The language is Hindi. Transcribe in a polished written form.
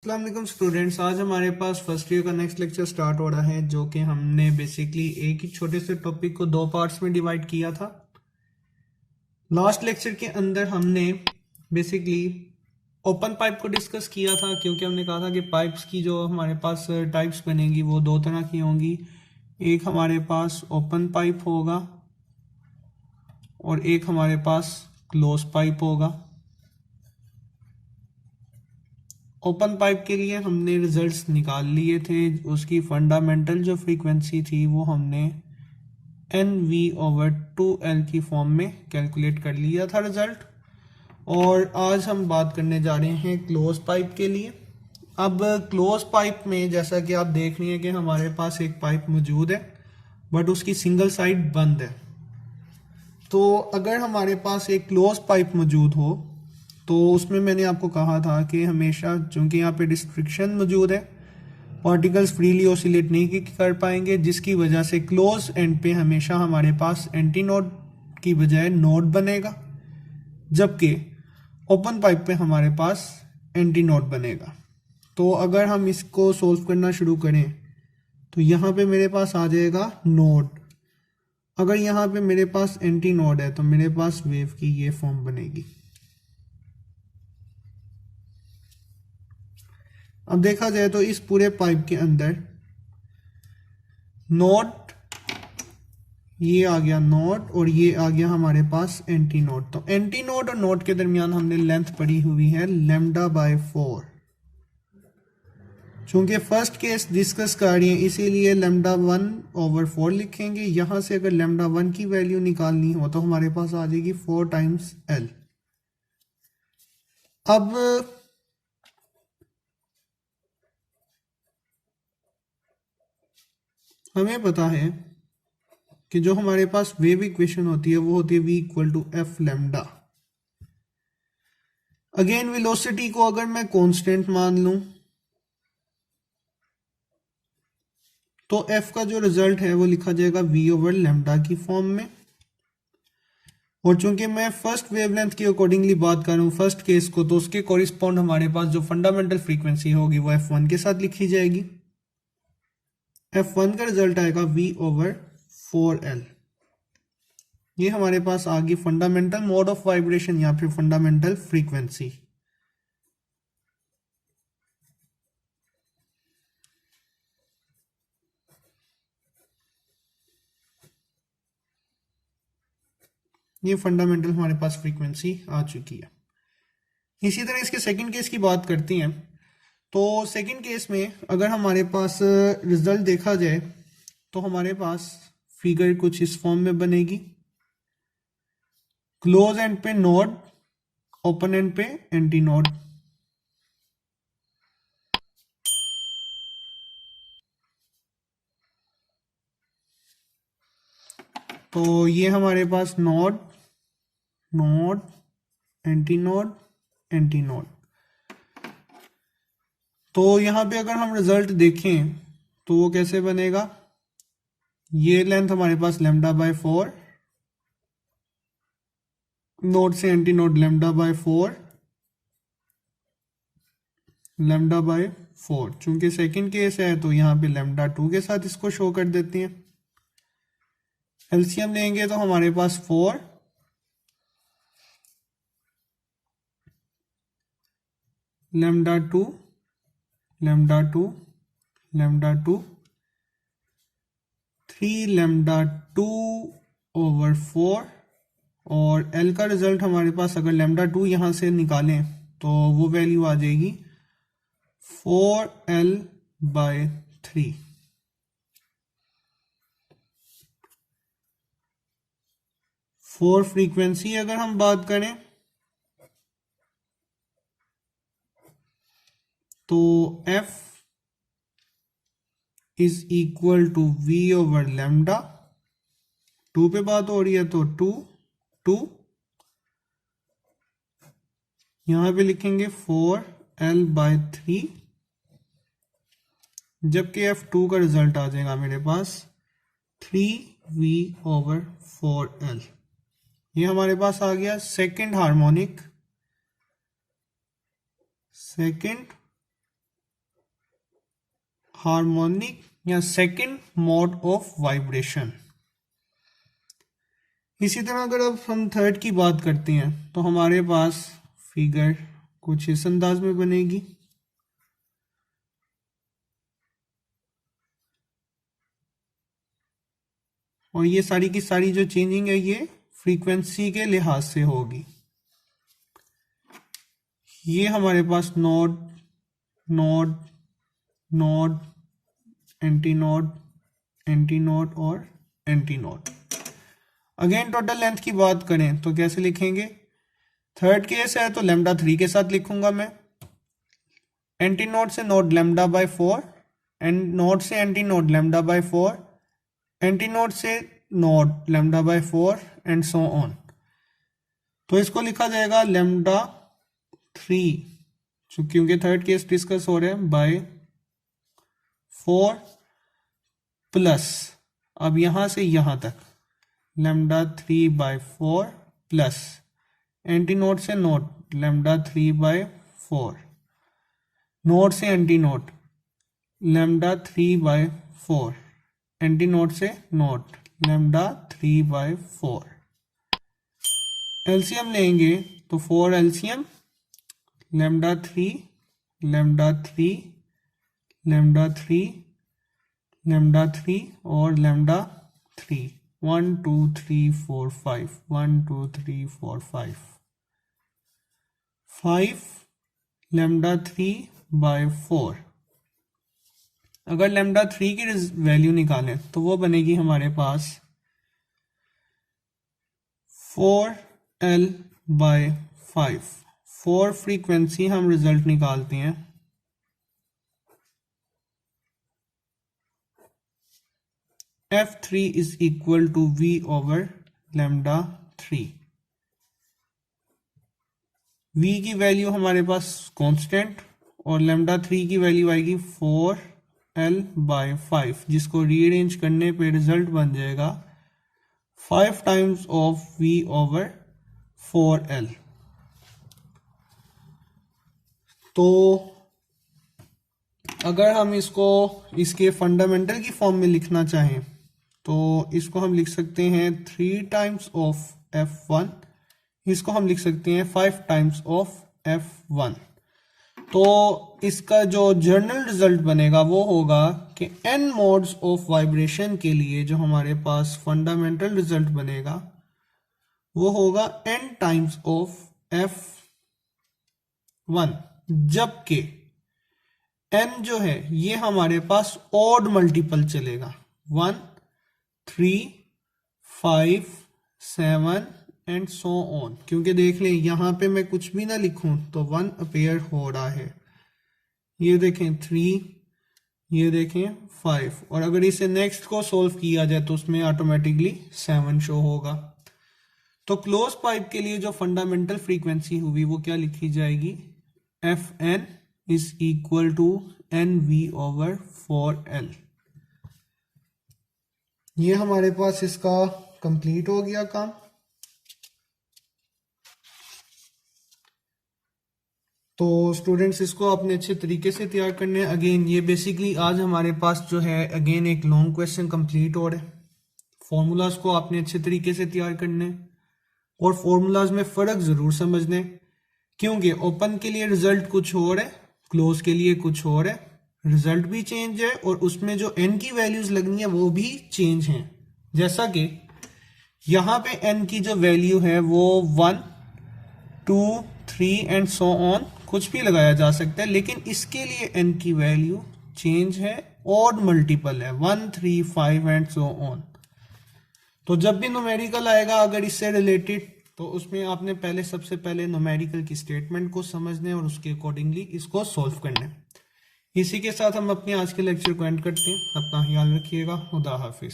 अस्सलाम वालेकुम स्टूडेंट्स। आज हमारे पास फर्स्ट ईयर का नेक्स्ट लेक्चर स्टार्ट हो रहा है, जो कि हमने बेसिकली एक ही छोटे से टॉपिक को दो पार्ट्स में डिवाइड किया था। लास्ट लेक्चर के अंदर हमने बेसिकली ओपन पाइप को डिस्कस किया था, क्योंकि हमने कहा था कि पाइप्स की जो हमारे पास टाइप्स बनेंगी वो दो तरह की होंगी। एक हमारे पास ओपन पाइप होगा और एक हमारे पास क्लोज पाइप होगा। ओपन पाइप के लिए हमने रिजल्ट्स निकाल लिए थे। उसकी फंडामेंटल जो फ्रीक्वेंसी थी वो हमने NV/2L की फॉर्म में कैलकुलेट कर लिया था रिजल्ट। और आज हम बात करने जा रहे हैं क्लोज पाइप के लिए। अब क्लोज पाइप में जैसा कि आप देख रहे हैं कि हमारे पास एक पाइप मौजूद है, बट उसकी सिंगल साइड बंद है। तो अगर हमारे पास एक क्लोज पाइप मौजूद हो तो उसमें मैंने आपको कहा था कि हमेशा, चूंकि यहाँ पे डिस्ट्रिक्शन मौजूद है, पार्टिकल्स फ्रीली ऑसिलेट नहीं कर पाएंगे, जिसकी वजह से क्लोज एंड पे हमेशा हमारे पास एंटी नोड की बजाय नोड बनेगा, जबकि ओपन पाइप पे हमारे पास एंटी नोड बनेगा। तो अगर हम इसको सोल्व करना शुरू करें तो यहाँ पे मेरे पास आ जाएगा नोड। अगर यहाँ पे मेरे पास एंटी नोड है तो मेरे पास वेव की ये फॉर्म बनेगी। अब देखा जाए तो इस पूरे पाइप के अंदर नोड, ये आ गया नोड और ये आ गया हमारे पास एंटी नोड। तो एंटी नोड और नोड के दरमियान हमने लेंथ पड़ी हुई है λ/4। चूंकि फर्स्ट केस डिस्कस कर रही है इसीलिए λ1/4 लिखेंगे। यहां से अगर λ1 की वैल्यू निकालनी हो तो हमारे पास आ जाएगी 4 टाइम्स L। अब हमें पता है कि जो हमारे पास वेव इक्वेशन होती है वो होती है V=F लैम्डा। अगेन वेलोसिटी को अगर मैं कांस्टेंट मान लूं तो F का जो रिजल्ट है वो लिखा जाएगा V/λ की फॉर्म में। और चूंकि मैं फर्स्ट वेवलेंथ की अकॉर्डिंगली बात कर रहा हूं फर्स्ट केस को, तो उसके कॉरिस्पॉन्ड हमारे पास जो फंडामेंटल फ्रीक्वेंसी होगी वो F1 के साथ लिखी जाएगी। F1 का रिजल्ट आएगा V/4L। ये हमारे पास आ गई फंडामेंटल मोड ऑफ वाइब्रेशन या फिर फंडामेंटल फ्रीक्वेंसी। ये फंडामेंटल हमारे पास फ्रीक्वेंसी आ चुकी है। इसी तरह इसके सेकंड केस की बात करती हैं। तो सेकंड केस में अगर हमारे पास रिजल्ट देखा जाए तो हमारे पास फिगर कुछ इस फॉर्म में बनेगी। क्लोज एंड पे नोड, ओपन एंड पे एंटी नोड। तो ये हमारे पास node, node, anti node, anti node. तो यहां पे अगर हम रिजल्ट देखें तो वो कैसे बनेगा। ये लेंथ हमारे पास λ/4, नोड से एंटी नोड λ/4, λ/4। चूंकि सेकंड केस है तो यहाँ पे λ2 के साथ इसको शो कर देते हैं। एलसीएम लेंगे तो हमारे पास 4 λ2, λ2, λ2, 3 λ2/4। और L का रिजल्ट हमारे पास अगर λ2 यहां से निकालें तो वो वैल्यू आ जाएगी 4L/3। फोर फ्रीक्वेंसी अगर हम बात करें तो F = V/λ। 2 पे बात हो रही है तो 2, 2, यहां पे लिखेंगे 4L/3, जबकि F2 का रिजल्ट आ जाएगा मेरे पास 3V/4L। ये हमारे पास आ गया सेकंड हार्मोनिक, सेकंड हार्मोनिक या सेकंड मोड ऑफ वाइब्रेशन। इसी तरह अगर अब हम थर्ड की बात करते हैं तो हमारे पास फिगर कुछ इस अंदाज में बनेगी। और ये सारी की सारी जो चेंजिंग है ये फ्रीक्वेंसी के लिहाज से होगी। ये हमारे पास node, node, node, anti node, anti node और anti node. Again total length की बात करें तो कैसे लिखेंगे? थर्ड केस है तो लैम्डा 3 के साथ लिखूंगा मैं। एंटी नोड से node lambda by 4, and node से anti node lambda by 4, anti node से node lambda by 4 and so on. तो इसको लिखा जाएगा लैम्डा 3 क्योंकि थर्ड केस डिस्कस हो रहे हैं बाय 4 प्लस, अब यहां से यहां तक lambda 3 by 4 plus anti node से नोड लैम्डा 3 बाय 4, नोड से anti node lambda 3 by 4, anti node से नोड लैम्डा 3 बाय 4। एलसीएम लेंगे तो 4 LCM lambda 3, lambda 3, lambda 3, lambda 3 और लैम्डा 3। 1 2 3 4 5, 1 2 3 4 5, 5 lambda 3 by 4। अगर लैम्डा 3 की वैल्यू निकालें तो वो बनेगी हमारे पास 4L बाय 5। 4 फ्रीक्वेंसी हम रिजल्ट निकालते हैं। F3 is equal to V over lambda 3। V की वैल्यू हमारे पास कांस्टेंट और लैम्डा 3 की वैल्यू आएगी 4L बाय 5, जिसको रीअरेंज करने पे रिजल्ट बन जाएगा 5 times of V over 4L। तो अगर हम इसको इसके फंडामेंटल की फॉर्म में लिखना चाहें तो इसको हम लिख सकते हैं 3 टाइम्स ऑफ F1, इसको हम लिख सकते हैं 5 टाइम्स ऑफ F1। तो इसका जो जर्नल रिजल्ट बनेगा वो होगा कि n मोड्स ऑफ वाइब्रेशन के लिए जो हमारे पास फंडामेंटल रिजल्ट बनेगा वो होगा n टाइम्स ऑफ F1, जबकि n जो है ये हमारे पास ऑड मल्टीपल चलेगा 1 3 5 7 एंड सो ऑन। क्योंकि देख लें यहां पे मैं कुछ भी ना लिखूं तो 1 अपीयर हो रहा है, ये देखें 3, ये देखें 5, और अगर इसे नेक्स्ट को सोल्व किया जाए तो उसमें ऑटोमेटिकली 7 शो होगा। तो क्लोज पाइप के लिए जो फंडामेंटल फ्रीक्वेंसी हुई वो क्या लिखी जाएगी? Fn is equal to NV over 4L। ये हमारे पास इसका कंप्लीट हो गया काम। तो स्टूडेंट्स इसको अपने अच्छे तरीके से तैयार करने हैं। अगेन ये बेसिकली आज हमारे पास जो है अगेन एक लॉन्ग क्वेश्चन कंप्लीट हो रहा है। फॉर्मूलाज को आपने अच्छे तरीके से तैयार करने और फॉर्मूलाज में फ़र्क ज़रूर समझने, क्योंकि ओपन के लिए रिजल्ट कुछ और है, क्लोज के लिए कुछ और है, रिजल्ट भी चेंज है और उसमें जो n की वैल्यूज लगनी है वो भी चेंज हैं। जैसा कि यहाँ पे n की जो वैल्यू है वो 1 2 3 एंड सो ऑन कुछ भी लगाया जा सकता है, लेकिन इसके लिए n की वैल्यू चेंज है, ऑड मल्टीपल है 1 3 5 एंड सो ऑन। तो जब भी न्यूमेरिकल आएगा अगर इससे रिलेटेड तो उसमें आपने पहले सबसे पहले न्यूमेरिकल की स्टेटमेंट को समझने और उसके अकॉर्डिंगली इसको सॉल्व करना है। इसी के साथ हम अपने आज के लेक्चर को एंड करते हैं। अपना ख्याल रखिएगा। खुदा हाफिज।